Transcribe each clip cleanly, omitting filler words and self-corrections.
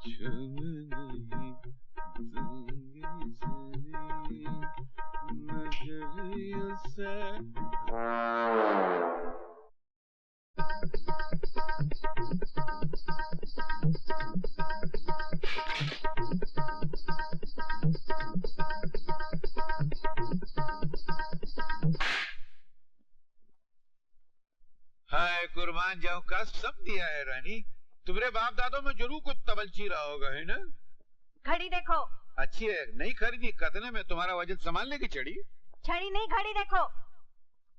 हाय कुर्बान जाऊं का सब दिया है रानी। तुम्हारे बाप दादों में जरूर कुछ तबलची रहा होगा, है ना? घड़ी देखो। अच्छी है, नहीं खरीदी कतने में तुम्हारा वजन संभालने की चढ़ी। छड़ी नहीं, घड़ी देखो।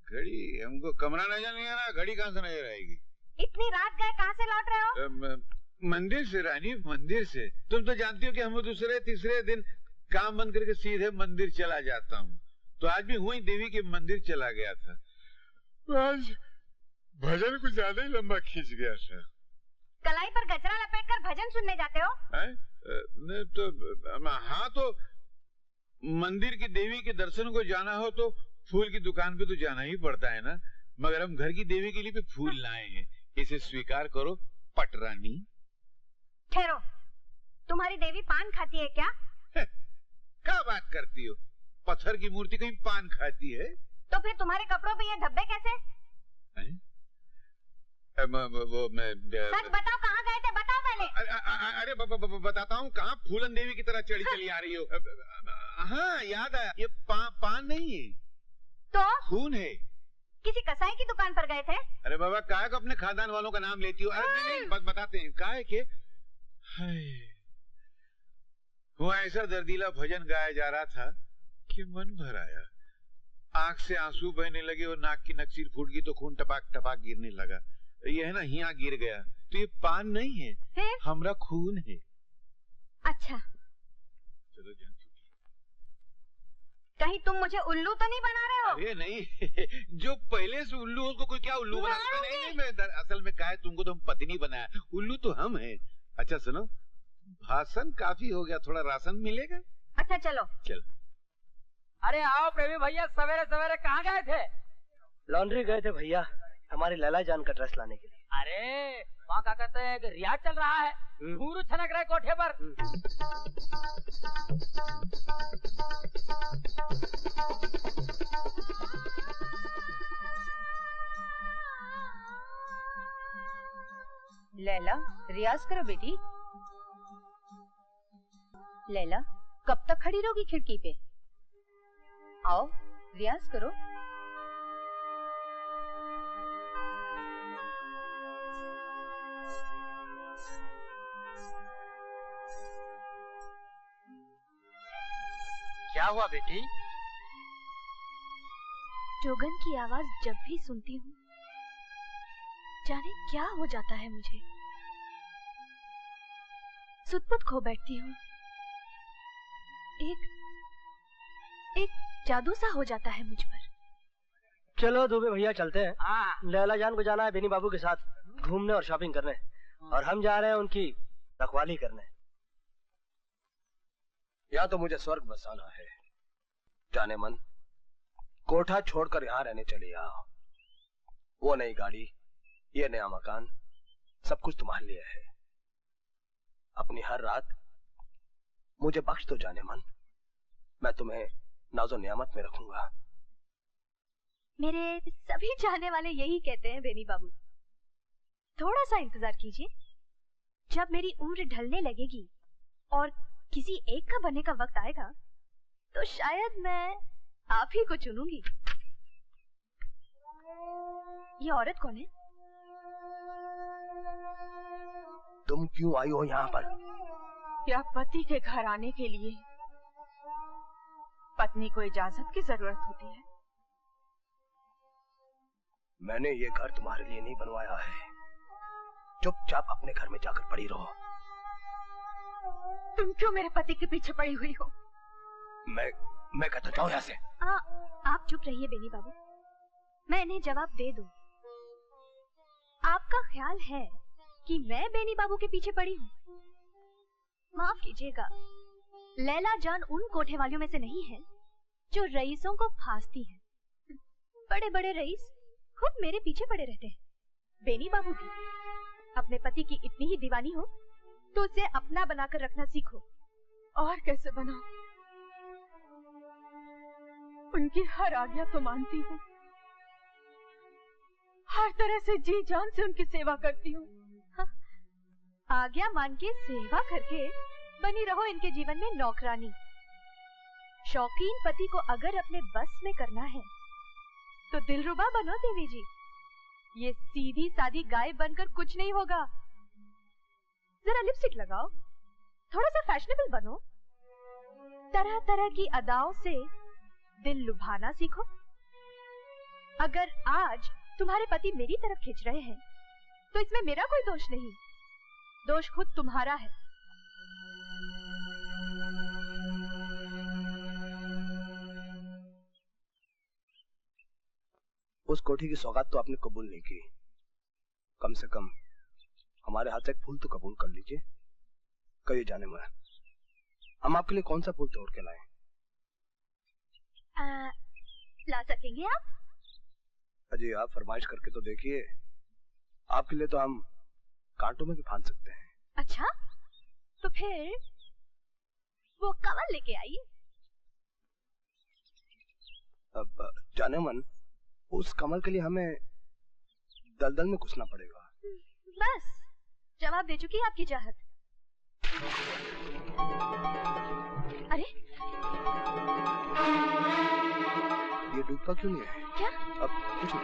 घड़ी हमको कमरा नजर नहीं आ रहा, घड़ी कहाँ से नजर आएगी? इतनी रात गए, कहाँ से लौट रहे हो? मंदिर से रानी, मंदिर से। तुम तो जानती हो कि हम दूसरे तीसरे दिन काम बंद करके सीधे मंदिर चला जाता हूँ। तो आज भी हुई देवी के मंदिर चला गया था। आज भजन कुछ ज्यादा ही लंबा खींच गया था। कलाई पर गजरा लपेटकर भजन सुनने जाते हो? नहीं तो हाँ, तो मंदिर की देवी के दर्शन को जाना हो तो फूल की दुकान पे तो जाना ही पड़ता है ना। मगर हम घर की देवी के लिए भी फूल लाए हैं, इसे स्वीकार करो पटरानी। ठहरो, तुम्हारी देवी पान खाती है क्या? क्या बात करती हो? पत्थर की मूर्ति कहीं पान खाती है? तो फिर तुम्हारे कपड़ों पे ये धब्बे कैसे? सच बताओ, कहाँ गए थे? बताओ पहले। अरे बताता हूँ। कहाँ फूलन देवी की तरह चली चली आ रही हो? हाँ याद आया, ये पान नहीं है तो खून है। किसी कसाई की दुकान पर गए थे? अरे बाबा, काहे को अपने खानदान वालों का नाम लेती हो? अरे नहीं, बताते हैं काहे के। वो ऐसा दर्दीला भजन गाया जा रहा था कि मन भर आया। आंख से आंसू बहने लगे और नाक की नक्सीर फूट गई तो खून टपाक टपाक गिरने लगा। ये है ना, यहाँ गिर गया। तो ये पान नहीं है, हमरा खून है। अच्छा, चलो जान। कहीं तुम मुझे उल्लू तो नहीं बना रहे हो? अरे नहीं, जो पहले से उल्लू हो उसको कोई क्या उल्लू बना? नहीं, मैं असल में क्या है, तुमको तो हम पत्नी बनाया, उल्लू तो हम हैं। अच्छा सुनो, भाषण काफी हो गया, थोड़ा राशन मिलेगा? अच्छा चलो। चल। अरे आओ प्रेमी भैया, सवेरे सवेरे कहाँ गए थे? लॉन्ड्री गए थे भैया, हमारी लैला जान का ड्रेस लाने के लिए। अरे वहाँ क्या कहते हैं कि रियाज चल रहा है, घुंघरू छनक रहे कोठे पर। लैला, रियाज करो बेटी। लैला, कब तक खड़ी रहोगी खिड़की पे? आओ रियाज करो। क्या हुआ बेटी? जोगन की आवाज जब भी सुनती हूँ, जाने क्या हो जाता है मुझे। सुध-बुध खो बैठती हूँ। एक जादू सा हो जाता है मुझ पर। चलो दुबे भैया चलते हैं। हाँ। लैला जान को जाना है बेनी बाबू के साथ घूमने और शॉपिंग करने, और हम जा रहे हैं उनकी रखवाली करने। या तो मुझे स्वर्ग बसाना है, जाने मन कोठा छोड़कर यहाँ रहने चले आओ। वो नई गाड़ी, ये नया मकान, सब कुछ तुम्हारे लिए है। अपनी हर रात मुझे बख्श दो जाने मन, मैं तुम्हें नाज़ो नियामत में रखूंगा। मेरे सभी चाहने वाले यही कहते हैं बेनी बाबू। थोड़ा सा इंतजार कीजिए, जब मेरी उम्र ढलने लगेगी और किसी एक का बनने का वक्त आएगा तो शायद मैं आप ही को चुनूंगी। ये औरत कौन है? तुम क्यों आई हो यहाँ पर? या पति के घर आने के लिए पत्नी को इजाजत की जरूरत होती है। मैंने ये घर तुम्हारे लिए नहीं बनवाया है, चुपचाप अपने घर में जाकर पड़ी रहो। तुम क्यों मेरे पति के पीछे पड़ी हुई हो? मैं कहता जाऊं यहाँ से। आप चुप रहिए बेनी बाबू, मैं इन्हें जवाब दे दूं। आपका ख्याल है कि मैं बेनी बाबू के पीछे पड़ी हूँ? माफ कीजिएगा, लैला जान उन कोठे वालियों में से नहीं है जो रईसों को फांसती है। बड़े बड़े रईस खुद मेरे पीछे पड़े रहते हैं। बेनी बाबू भी अपने पति की इतनी ही दीवानी हो तो उसे अपना बनाकर रखना सीखो। और कैसे बनाऊं? उनकी हर आज्ञा तो मानती हूँ, हर तरह से जी जान से उनकी सेवा करती हूँ। आज्ञा मान के सेवा करके बनी रहो इनके जीवन में नौकरानी। शौकीन पति को अगर अपने बस में करना है तो दिलरुबा बनो देवी जी। ये सीधी सादी गाय बनकर कुछ नहीं होगा। जरा लिपस्टिक लगाओ, थोड़ा सा फैशनेबल बनो, तरह तरह की अदाओं से दिल लुभाना सीखो। अगर आज तुम्हारे पति मेरी तरफ खींच रहे हैं तो इसमें मेरा कोई दोष नहीं, दोष खुद तुम्हारा है। उस कोठी की सौगात तो आपने कबूल नहीं की, कम से कम हमारे हाथ से एक फूल तो कबूल कर लीजिए। कहिए जाने मन, हम आपके लिए कौन सा फूल तोड़ के लाएं? ला सकेंगे आप? अजी आप फरमाइश करके तो देखिए, आपके लिए तो हम कांटों में भी फांद सकते हैं। अच्छा, तो फिर वो कमल लेके आइए। अब जाने मन, उस कमल के लिए हमें दलदल में घुसना पड़ेगा। बस जवाब दे चुकी है आपकी चाहत। अरे ये डूबता क्यों नहीं है? क्या? अब कुछ नहीं।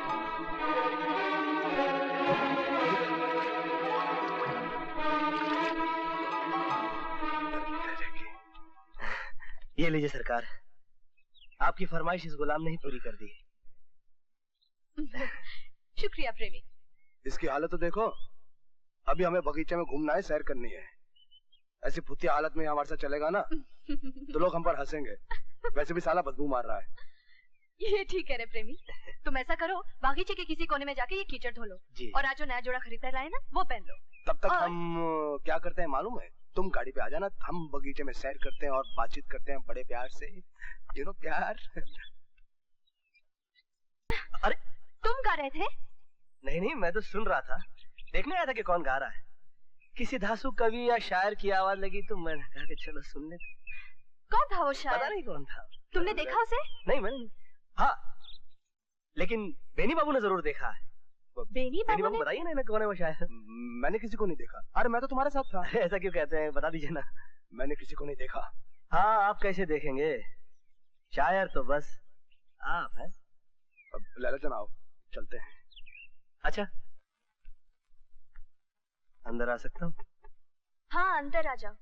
ये लीजिए सरकार, आपकी फरमाइश इस गुलाम ने ही पूरी कर दी। शुक्रिया प्रेमी। इसकी हालत तो देखो, अभी हमें बगीचे में घूमना है, सैर करनी है। ऐसी भूतिया हालत में हमारे साथ चलेगा ना तो लोग हम पर हंसेंगे। वैसे भी साला बदबू मार रहा है। ये ठीक है रे प्रेमी, तुम ऐसा करो, बागीचे के किसी कोने में जाके ये कीचड़ धो लो और आज जो नया जोड़ा खरीदकर लाए ना वो पहन लो। तब तक हम क्या करते हैं मालूम है? तुम गाड़ी पे आ जाना, हम बगीचे में सैर करते हैं और बातचीत करते हैं बड़े प्यार से। यू नो प्यार। अरे तुम गा रहे थे? नहीं नहीं, मैं तो सुन रहा था, देखने आया था कि कौन गा रहा है। किसी धांसू कवि या शायर की आवाज लगी तो मैंने कहा कि चलो सुन ले। कौन था वो शायर? पता नहीं कौन था। तुमने देखा उसे? नहीं मैंने, हाँ लेकिन बेनी बाबू ने जरूर देखा है। बेनी बाबू ने? बताइए ना कौन है वो शायर। मैंने किसी को नहीं देखा। अरे मैं तो तुम्हारे साथ था। ऐसा क्यों कहते हैं, बता दीजिए ना। मैंने किसी को नहीं देखा। हाँ आप कैसे देखेंगे, शायर तो बस आप है। अब लैला आओ चलते हैं। अच्छा अंदर आ सकता हूँ? हाँ अंदर आ जाओ।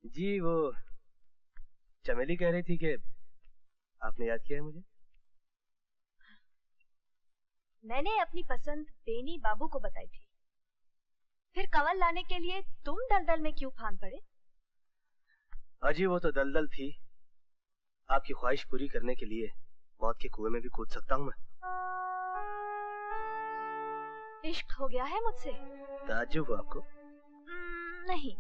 जी वो चमेली कह रही थी कि आपने याद किया है मुझे। मैंने अपनी पसंद बेनी बाबू को बताई थी, फिर कमल लाने के लिए तुम दलदल में क्यों फांद पड़े? अजी वो तो दलदल थी, आपकी ख्वाहिश पूरी करने के लिए मौत के कुएं में भी कूद सकता हूँ मैं। इश्क हो गया है मुझसे? ताज्जुब हो आपको? नहीं,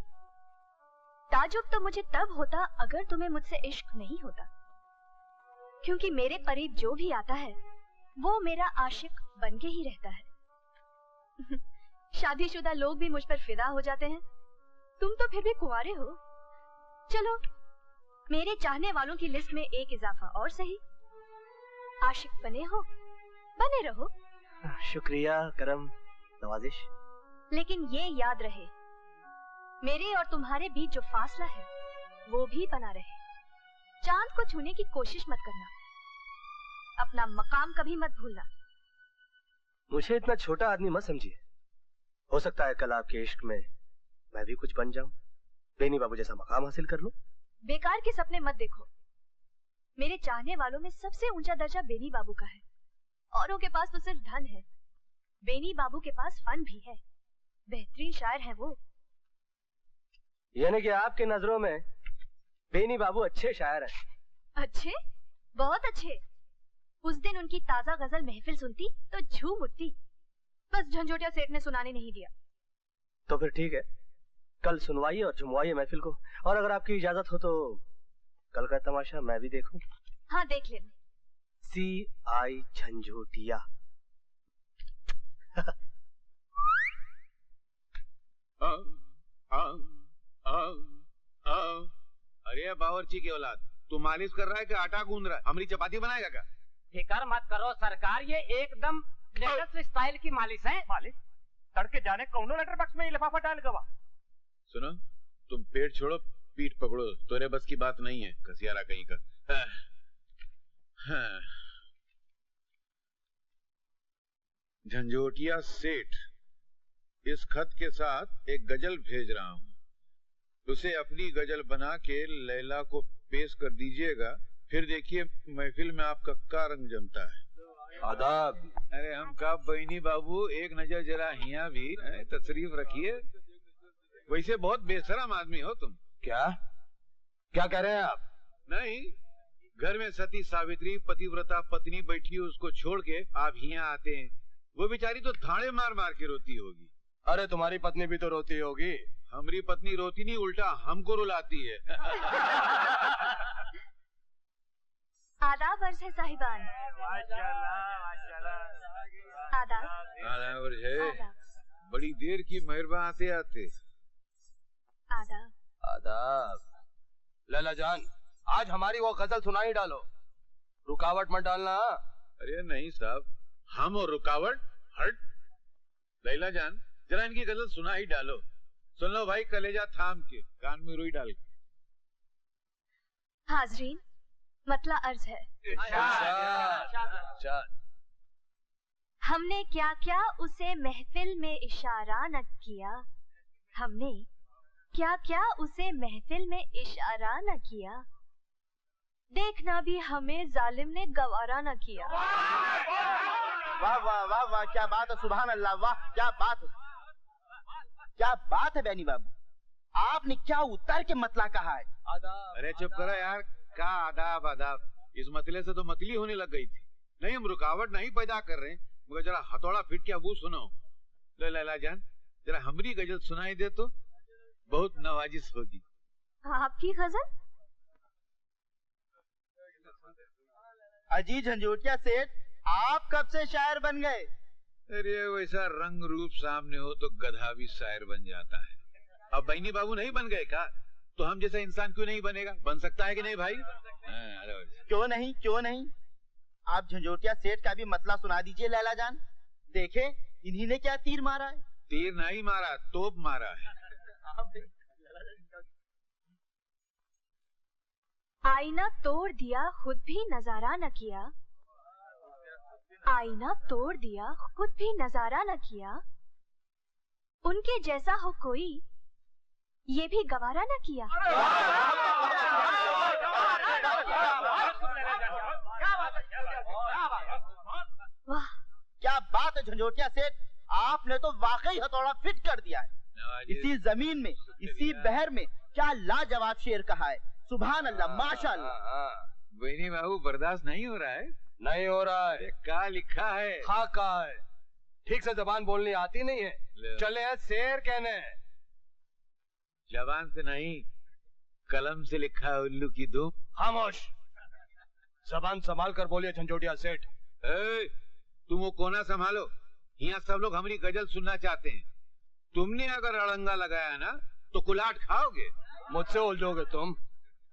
ताज्जुब तो मुझे तब होता अगर तुम्हें मुझसे इश्क नहीं होता, क्योंकि मेरे करीब जो भी आता है वो मेरा आशिक बन के ही रहता है। शादीशुदा लोग भी मुझ पर फिदा हो जाते हैं, तुम तो फिर भी कुंवारे हो। चलो मेरे चाहने वालों की लिस्ट में एक इजाफा और सही। आशिक बने हो, बने रहो। शुक्रिया, करम, नवाजिश। लेकिन ये याद रहे, मेरे और तुम्हारे बीच जो फासला है वो भी बना रहे। चांद को छूने की कोशिश मत करना, अपना मकाम कभी मत भूलना। मुझे इतना छोटा आदमी मत समझिए, हो सकता है कल आपके इश्क में मैं भी कुछ बन जाऊं, बेनी बाबू जैसा मकाम हासिल कर लूं। बेकार के सपने मत देखो, मेरे चाहने वालों में सबसे ऊंचा दर्जा बेनी बाबू का है। औरों के पास तो सिर्फ धन है, बेनी बाबू के पास फन भी है, बेहतरीन शायर है वो। यानी कि आपके नजरों में बेनी बाबू अच्छे शायर हैं? अच्छे, बहुत अच्छे। उस दिन उनकी ताजा गजल महफिल सुनती तो झूम उठती, बस झंझोटिया सेठ ने सुनाने नहीं दिया। तो फिर ठीक है, कल सुनवाइए और झुमवाइए महफिल को, और अगर आपकी इजाजत हो तो कल का तमाशा मैं भी देखूं। हाँ देख लेना। CI झंझोटिया। अरे बावर्ची की औलाद, तू मालिश कर रहा है कि आटा गूंद रहा है? हमारी चपाती बनाएगा क्या? फिकर मत करो सरकार, ये एकदम लेटेस्ट स्टाइल की मालिश है। मालिक तड़के जाने कौनो लेटर बॉक्स में ये लिफाफा डाल गवा। सुनो, तुम पेट छोड़ो पीठ पकड़ो, तोरे बस की बात नहीं है कसियारा कहीं का। झंझोटिया सेठ, इस खत के साथ एक गजल भेज रहा हूँ, उसे अपनी गजल बना के लैला को पेश कर दीजिएगा, फिर देखिए महफिल में आपका क्या रंग जमता है। आदाब। अरे हम कब बहनी बाबू, एक नजर जरा हिया भी तशरीफ रखिए। वैसे बहुत बेशरम आदमी हो तुम। क्या क्या कह रहे हैं आप? नहीं, घर में सती सावित्री पतिव्रता पत्नी बैठी है, उसको छोड़ के आप यहाँ आते हैं। वो बेचारी तो थाने मार मार के रोती होगी। अरे तुम्हारी पत्नी भी तो रोती होगी। हमारी पत्नी रोती नहीं, उल्टा हमको रुलाती है। आदाब अर्ज है साहिबान। आदाब। आदाब अर्ज है। आदाब। बड़ी देर की मेहरबान आते आते। आदाब। आदाब। लैला जान, आज हमारी वो गजल सुना ही डालो, रुकावट मत डालना। अरे नहीं साहब, हम और रुकावट हट। लैला जान, जरा इनकी गजल सुना ही डालो। सुन लो भाई, कलेजा थाम के, कान में रुई डाल के। हाजरीन, मतला अर्ज है। हमने क्या क्या उसे महफिल में इशारा न किया, हमने क्या क्या उसे महफिल में इशारा न किया, देखना भी हमें जालिम ने गवारा न किया। वाह वाह वाह वाह, क्या बात है, सुभान अल्लाह, वाह क्या बात है, क्या बात है बेनी बाबू, आपने क्या उतर के मतला कहा है। अरे चुप करो यार, क्या आदाब आदाब, इस मतले से तो मतली होने लग गई थी। नहीं, हम रुकावट नहीं पैदा कर रहे, मगर जरा हथौड़ा फिट के अबू सुनो। लैला जान, जरा हमारी गजल सुनाई दे तो बहुत नवाजिश होगी। आपकी गजल? अजी झंझोटिया सेठ, आप कब से शायर बन गए? अरे वैसा रंग रूप सामने हो तो गधा भी शायर बन जाता है। अब बहनी बाबू नहीं बन गए का, तो हम जैसा इंसान क्यों नहीं बनेगा? बन सकता है कि नहीं भाई? क्यों नहीं, क्यों नहीं। आप झंझोटिया सेठ का भी मतला सुना दीजिए लैला जान, देखे इन्हीं ने क्या तीर मारा है। तीर नहीं मारा, तोप मारा है। आईना तोड़ दिया खुद भी नजारा न किया, आईना तोड़ दिया खुद भी नजारा न किया, उनके जैसा हो कोई ये भी गवारा न किया। वाह क्या बात है झंझोटिया सेठ, आपने तो वाकई हथौड़ा फिट कर दिया है। इसी जमीन में, इसी बहर में क्या लाजवाब शेर कहा है, सुभान अल्लाह, माशाअल्लाह। बहनी बाबू बर्दाश्त नहीं हो रहा है? नहीं हो रहा है। क्या लिखा है? हाँ कहा है, ठीक से जबान बोलनी आती नहीं है, चले हैं शेर कहने। जबान से नहीं, कलम से लिखा है उल्लू की धूप। खामोश, जबान संभाल कर बोलिए झंझोटिया सेठ। तुम वो कोना संभालो, यहाँ सब लोग हमारी गजल सुनना चाहते हैं। तुमने अगर अड़ंगा लगाया ना तो कुलाट खाओगे। मुझसे उलझोगे तुम?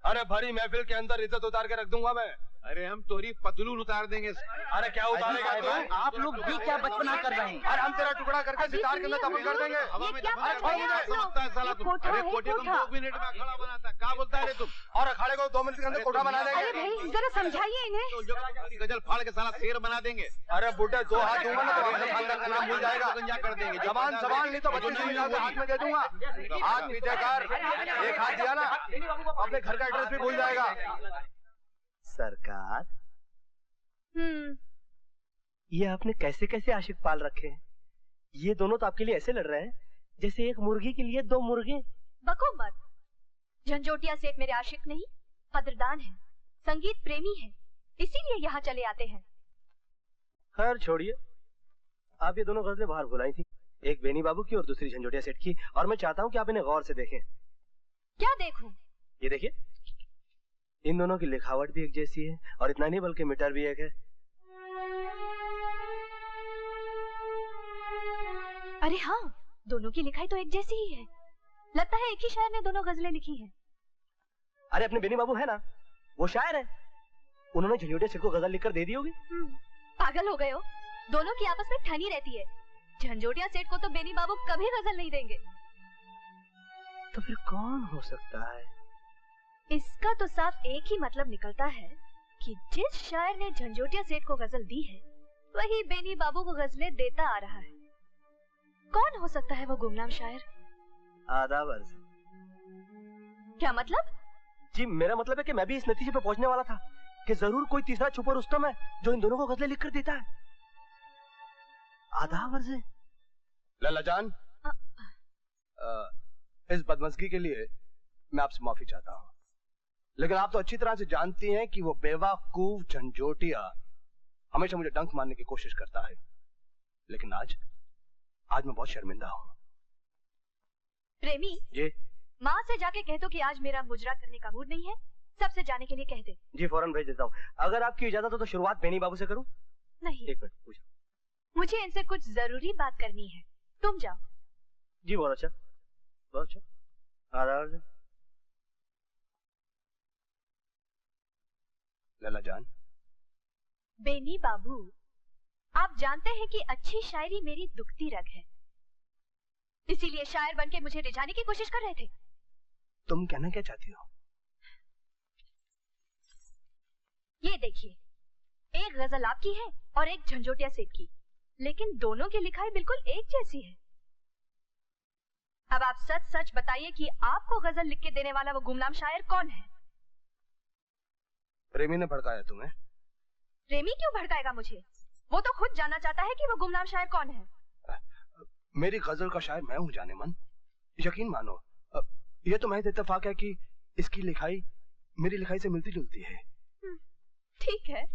अरे भरी महफिल के अंदर इज्जत उतार के रख दूंगा मैं। अरे हम तोरी पतलून उतार देंगे। अरे क्या उतारेगा तू? आप लोग भी क्या बचपना कर रहे हैं। अरे हम तेरा टुकड़ा करके सितार के अंदर दफन कर देंगे। हवा में क्या दफन बात है आप लोग? समझता है साला तुम। कोठा अरे है, कोठे को कोठा। 2 मिनट में खड़ा बनाता है, क्या बोलता है रे तुम? और अखाड़े को 2 मिनट के अंदर कोठा बना अरे देंगे। भाई जरा समझाइए इन्हें। तो जो तेरी गजल फाड़ के साला शेर बना देंगे। अरे बुढ़े 2 हाथ दूंगा ना तो अपने खानदान का नाम भूल जाएगा। गंजा कर देंगे। जबान संभाल नहीं तो बच्चों के हाथ में दे दूंगा। हाथ नीचे कर, एक हाथ दिया ना अपने घर का एड्रेस भी भूल जाएगा। सरकार, ये आपने कैसे कैसे आशिक पाल रखे हैं? ये दोनों तो आपके लिए ऐसे लड़ रहे हैं जैसे एक मुर्गी के लिए 2 मुर्गे। बको मत, झंझोटिया सेठ मेरे आशिक नहीं, कदरदान है, संगीत प्रेमी है, इसीलिए यहाँ चले आते हैं। खैर छोड़िए, आप ये दोनों गजलें बाहर भुलाई थी, एक बेनी बाबू की और दूसरी झंझोटिया सेठ की, और मैं चाहता हूँ कि आप इन्हें गौर से देखें। क्या देखूं? ये देखिए, इन दोनों की लिखावट भी एक जैसी है, और इतना नहीं बल्कि मीटर भी एक है। अरे हाँ, दोनों की लिखाई तो एक जैसी ही है, लगता है एक ही शायर ने दोनों गजलें लिखी हैं। अरे अपने बेनी बाबू है ना, वो शायर है, उन्होंने झंझोटिया सेठ को गजल लिखकर दे दी होगी। पागल हो गए हो, दोनों की आपस में ठनी रहती है। झंझोटिया सेठ को तो बेनी बाबू कभी गजल नहीं देंगे। तो फिर कौन हो सकता है? इसका तो साफ एक ही मतलब निकलता है कि जिस शायर ने झंझोटिया सेठ को गजल दी है वही बेनी बाबू को गजलें देता आ रहा है। कौन हो सकता है वो गुमनाम शायर? आदाब अर्ज़। क्या मतलब? जी मेरा मतलब है कि मैं भी इस नतीजे पे पहुंचने वाला था कि जरूर कोई तीसरा छुपा रुस्तम है जो इन दोनों को गजलें लिखकर देता है। आदाब अर्ज़। लैला जान, इस बदमज़गी के लिए मैं आपसे माफी चाहता हूँ, लेकिन आप तो अच्छी तरह से जानती हैं कि वो बेवकूफ झंझोटिया हमेशा मुझे डंक मारने की कोशिश करता है, लेकिन आज मैं बहुत शर्मिंदा हूँ। प्रेमी जी माँ से जाके कह दो कि आज मेरा मुजरा करने का मूड नहीं है, सबसे जाने के लिए कह दे। जी फौरन भेज देता हूँ। अगर आपकी इजाजत हो तो शुरुआत बेनी बाबू से करूँ? नहीं, एक मिनट पूछो। मुझे इनसे कुछ जरूरी बात करनी है, तुम जाओ। जी बहुत अच्छा, बहुत अच्छा। आदाब। लैला जान। बेनी बाबू, आप जानते हैं कि अच्छी शायरी मेरी दुखती रग है, इसीलिए शायर बनके मुझे रिझाने की कोशिश कर रहे थे। तुम कहना क्या चाहती हो? ये देखिए, एक गजल आपकी है और एक झंझोटिया सेठ की, लेकिन दोनों की लिखाई बिल्कुल एक जैसी है। अब आप सच सच बताइए कि आपको गजल लिख के देने वाला वो गुमनाम शायर कौन है? प्रेमी ने भड़काया तुम्हें? प्रेमी क्यों भड़काएगा मुझे? वो तो खुद जानना चाहता है कि वो गुमनाम शायर कौन है। मेरी गजल का शायर मैं हूँ जाने मन, यकीन मानो। ये तो महज इत्तेफाक है कि इसकी लिखाई मेरी लिखाई से मिलती जुलती है। ठीक है,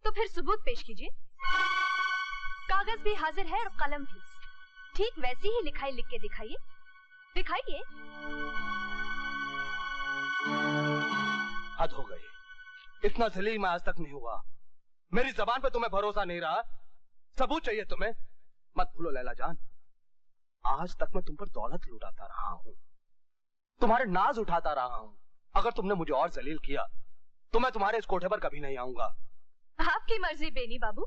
तो फिर सबूत पेश कीजिए। कागज भी हाजिर है और कलम भी, ठीक वैसी ही लिखाई लिख के दिखाइए, दिखाइए। हद हो गई, इतना जलील मैं आज तक नहीं हुआ। मेरी जबान पे तुम्हें भरोसा नहीं रहा, सबूत चाहिए तुम्हें। मत भूलो लैला जान, आज तक मैं तुम पर दौलत लुटाता रहा हूँ, तुम्हारे नाज उठाता रहा हूँ। अगर तुमने मुझे और जलील किया तो मैं तुम्हारे इस कोठे पर कभी नहीं आऊंगा। आपकी मर्जी बेनी बाबू।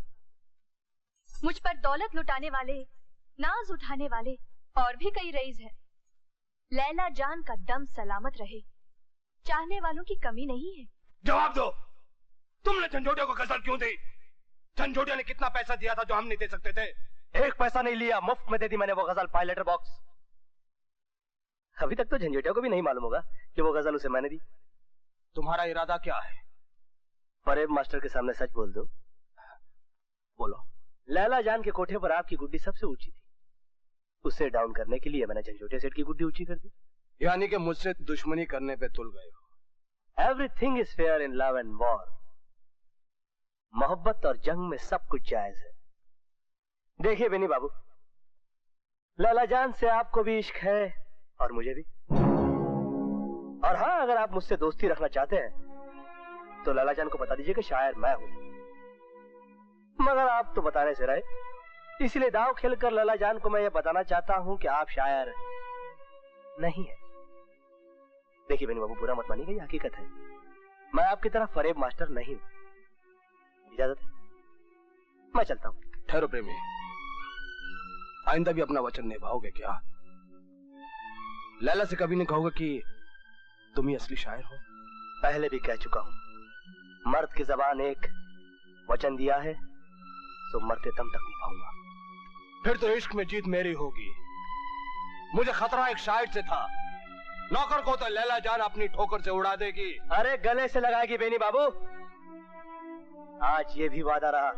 मुझ पर दौलत लुटाने वाले, नाज उठाने वाले और भी कई रईस हैं। लैला जान का दम सलामत रहे, चाहने वालों की कमी नहीं है। जवाब दो, तुमने झंझोटिया को गजल क्यों दी? झंझोटिया ने कितना पैसा दिया था जो हम नहीं दे सकते थे? एक पैसा नहीं लिया, मुफ्त में दे दी मैंने वो गजल बाय लेटर बॉक्स। अभी तक तो झंझोटिया को भी नहीं मालूम होगा कि वो गजल उसे मैंने दी। तुम्हारा इरादा क्या है? फरेब मास्टर के सामने सच बोल दो। बोलो। लैला जान के कोठे पर आपकी गुड्डी सबसे ऊंची थी, उसे डाउन करने के लिए मैंने झंझोटिया सेठ की गुड्डी ऊंची कर दी। यानी कि मुझसे दुश्मनी करने पे तुल गए हो। Everything is fair in love and war. मोहब्बत और जंग में सब कुछ जायज है। देखिए बेनी बाबू, लैला जान से आपको भी इश्क है और मुझे भी। और हाँ, अगर आप मुझसे दोस्ती रखना चाहते हैं तो लैला जान को बता दीजिए कि शायर मैं हूं। मगर आप तो बताने से रहे, इसलिए दांव खेलकर लैला जान को मैं ये बताना चाहता हूं कि आप शायर नहीं है। देखिए बेनी बाबू, बुरा मत मानिएगा, ये हकीकत है। मैं आपकी तरह फरेब मास्टर नहीं हूं। इजाजत है, मैं चलता हूं। ठहरो प्रेमी, आइंदा भी अपना वचन निभाओगे क्या? लैला से कभी नहीं कहोगे कि तुम ही असली शायर हो? पहले भी कह चुका हूं, मर्द की जबान एक, वचन दिया है सो मरते दम तक निभाऊंगा। फिर तो इश्क में जीत मेरी होगी। मुझे खतरा एक शायर से था, नौकर को तो लैला जान अपनी ठोकर से उड़ा देगी। अरे गले से लगाएगी बेनी बाबू, आज ये भी वादा रहा